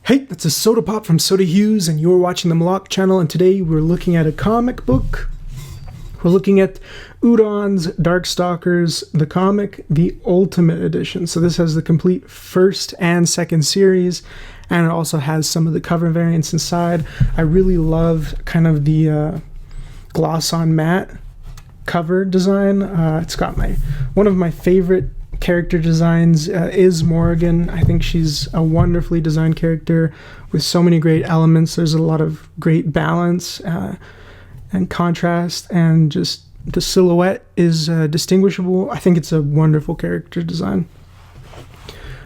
Hey, that's a Soda Pop from Soda Hughes, and you're watching the Malak channel, and today we're looking at a comic book. We're looking at Udon's Darkstalkers, the comic, the Ultimate Edition. So this has the complete first and second series, and it also has some of the cover variants inside. I really love kind of the gloss on matte cover design. It's got one of my favorite character designs is Morrigan. I think she's a wonderfully designed character with so many great elements. There's a lot of great balance and contrast, and just the silhouette is distinguishable. I think it's a wonderful character design.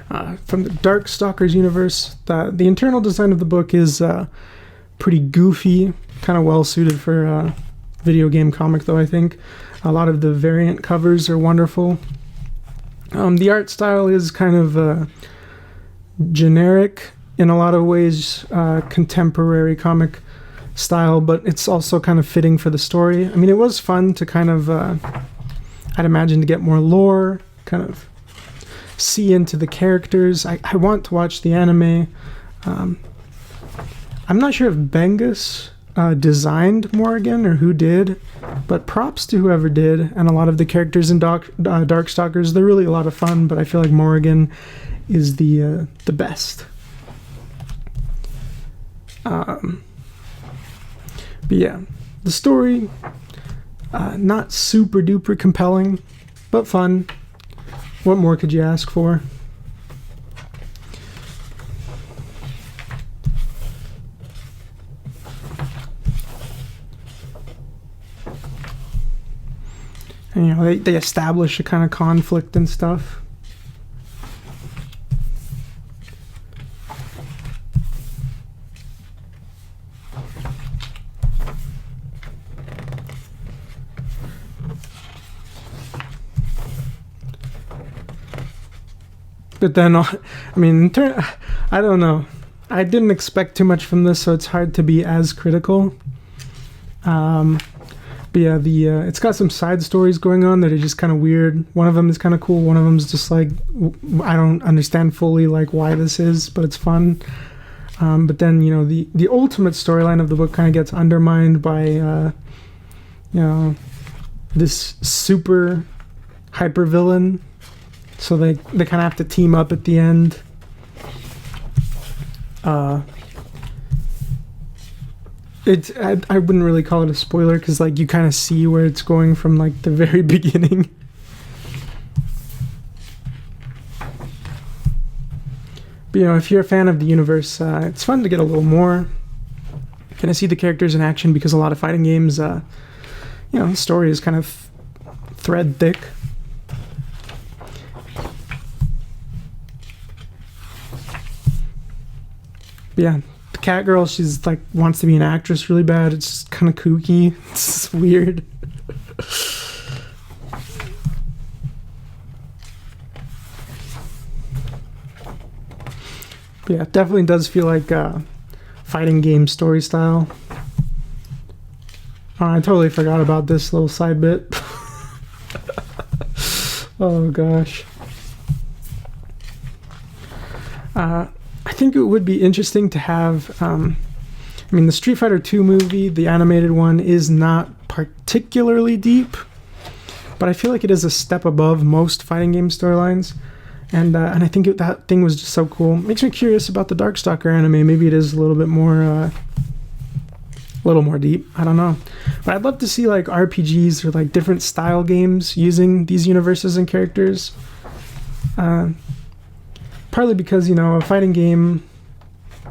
From the Darkstalkers universe, the internal design of the book is pretty goofy, kind of well suited for a video game comic though. I think a lot of the variant covers are wonderful. The art style is kind of generic in a lot of ways, contemporary comic style, but it's also kind of fitting for the story. I mean, it was fun to kind of, I'd imagine, to get more lore, kind of see into the characters. I want to watch the anime. I'm not sure if Bengus designed Morrigan or who did, but props to whoever did. And a lot of the characters in Darkstalkers, they're really a lot of fun, but I feel like Morrigan is the best. But yeah, the story, not super duper compelling, but fun. What more could you ask for? And, you know, they establish a kind of conflict and stuff. But then, I mean, I don't know. I didn't expect too much from this, so it's hard to be as critical. But yeah, it's got some side stories going on that are just kind of weird. One of them is kind of cool. One of them is just like, I don't understand fully like why this is, but it's fun. But then, you know, the ultimate storyline of the book kind of gets undermined by, you know, this super hyper villain. So they kind of have to team up at the end. I wouldn't really call it a spoiler because like you kind of see where it's going from like the very beginning. But you know, if you're a fan of the universe, it's fun to get a little more. Kind of see the characters in action because a lot of fighting games, you know, the story is kind of thread thick. But yeah. Cat girl, she's like wants to be an actress really bad. It's kind of kooky. It's weird. But yeah, it definitely does feel like fighting game story style. Oh, I totally forgot about this little side bit. Oh gosh. I think it would be interesting to have, I mean, the Street Fighter 2 movie, the animated one, is not particularly deep, but I feel like it is a step above most fighting game storylines, and I think that thing was just so cool. Makes me curious about the Darkstalker anime. Maybe it is a little bit more, a little more deep. I don't know, but I'd love to see like RPGs or like different style games using these universes and characters. Partly because, you know, a fighting game,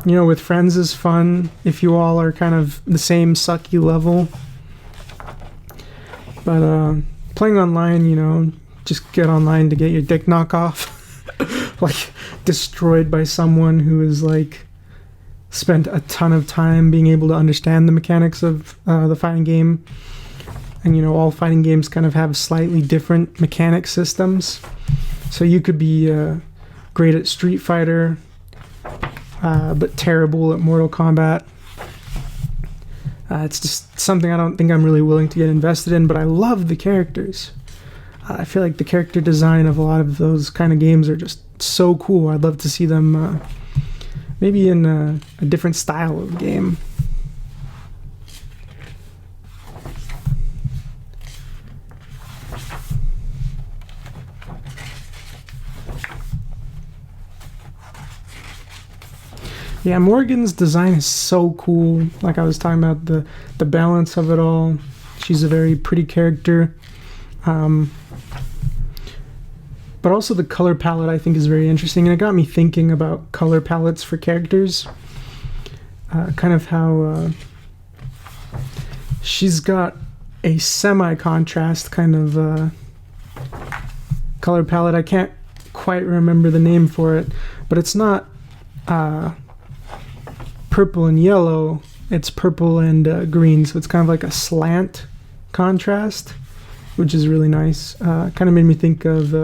you know, with friends is fun if you all are kind of the same sucky level. But playing online, you know, just get online to get your dick knocked off. Like, destroyed by someone who is, like, spent a ton of time being able to understand the mechanics of the fighting game. And, you know, all fighting games kind of have slightly different mechanic systems. So you could be great at Street Fighter, but terrible at Mortal Kombat. It's just something I don't think I'm really willing to get invested in, but I love the characters. I feel like the character design of a lot of those kind of games are just so cool. I'd love to see them maybe in a different style of game. Yeah, Morrigan's design is so cool. Like I was talking about, the balance of it all. She's a very pretty character. But also the color palette I think is very interesting, and it got me thinking about color palettes for characters. Kind of how she's got a semi-contrast kind of color palette. I can't quite remember the name for it, but it's not purple and yellow, it's purple and green, so it's kind of like a slant contrast, which is really nice. Kind of made me think of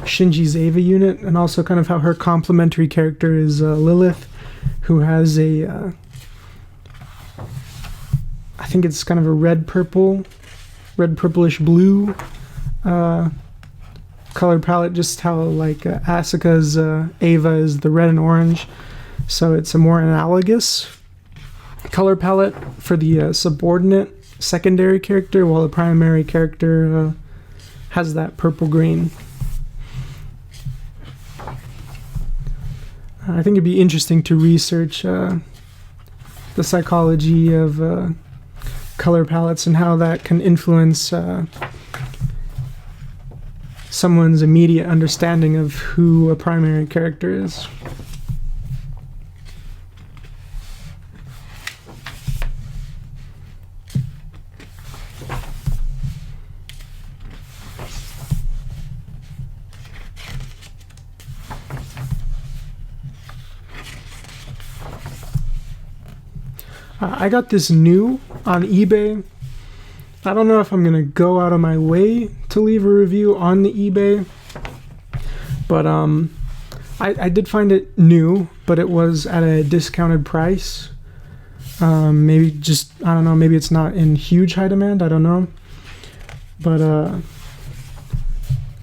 Shinji's Eva unit, and also kind of how her complementary character is Lilith, who has a I think it's kind of a red purplish blue color palette, just how like Asuka's Eva is the red and orange, so it's a more analogous color palette for the subordinate secondary character, while the primary character has that purple green. I think it'd be interesting to research the psychology of color palettes and how that can influence someone's immediate understanding of who a primary character is. I got this new on eBay. I don't know if I'm gonna go out of my way to leave a review on the eBay, but I did find it new, but it was at a discounted price. Maybe just, I don't know, maybe it's not in huge high demand, I don't know, but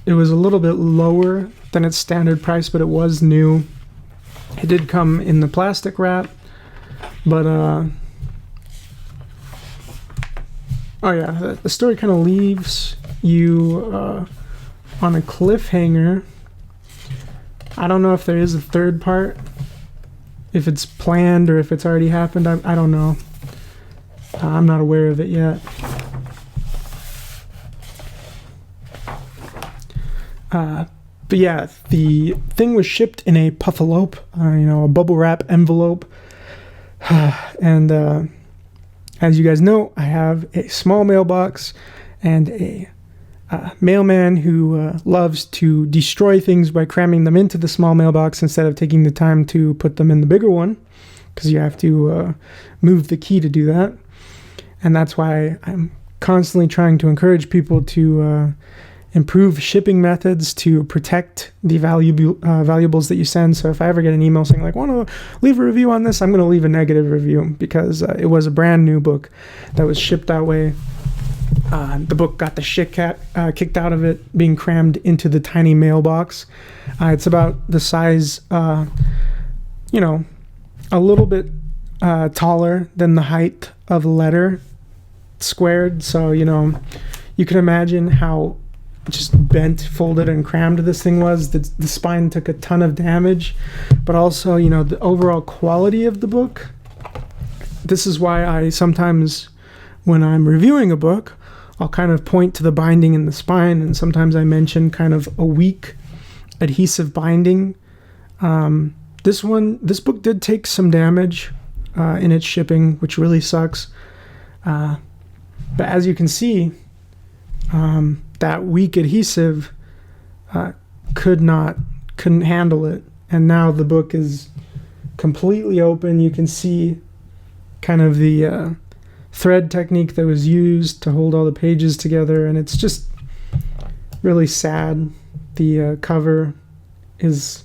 it was a little bit lower than its standard price, but it was new. It did come in the plastic wrap, but oh yeah, the story kind of leaves you on a cliffhanger. I don't know if there is a third part, if it's planned or if it's already happened. I don't know. I'm not aware of it yet. But yeah, the thing was shipped in a pufferlope, a bubble wrap envelope. And as you guys know, I have a small mailbox and a mailman who loves to destroy things by cramming them into the small mailbox instead of taking the time to put them in the bigger one, because you have to move the key to do that. And that's why I'm constantly trying to encourage people to improve shipping methods to protect the valuables that you send. So if I ever get an email saying like, want to leave a review on this, I'm going to leave a negative review, because it was a brand new book that was shipped that way. The book got the shit kicked out of it, being crammed into the tiny mailbox. It's about the size, a little bit taller than the height of a letter squared. So, you can imagine how just bent, folded, and crammed this thing was. The spine took a ton of damage, but also, the overall quality of the book. This is why I sometimes, when I'm reviewing a book, I'll kind of point to the binding in the spine, and sometimes I mention kind of a weak adhesive binding. This book did take some damage in its shipping, which really sucks. But as you can see, that weak adhesive couldn't handle it, and now the book is completely open. You can see kind of the thread technique that was used to hold all the pages together, and it's just really sad. The cover is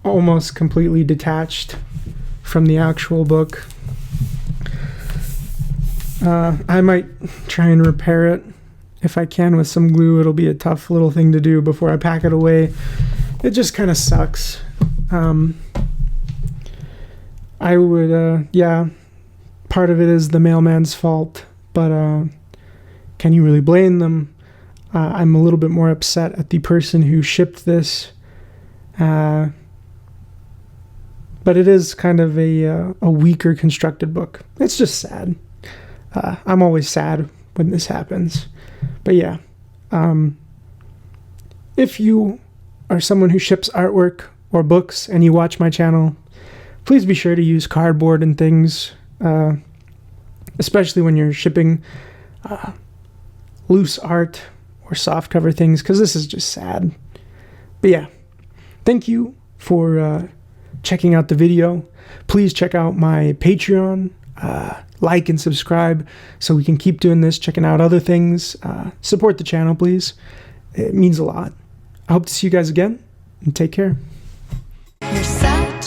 almost completely detached from the actual book. I might try and repair it if I can with some glue. It'll be a tough little thing to do before I pack it away. It just kind of sucks. I would, yeah, part of it is the mailman's fault, but can you really blame them? I'm a little bit more upset at the person who shipped this. But it is kind of a weaker constructed book. It's just sad. I'm always sad when this happens. But yeah, if you are someone who ships artwork or books and you watch my channel, please be sure to use cardboard and things, especially when you're shipping loose art or softcover things, because this is just sad. But yeah, thank you for checking out the video. Please check out my Patreon, like and subscribe so we can keep doing this, checking out other things. Support the channel, please. It means a lot. I hope to see you guys again, and take care. You're sad.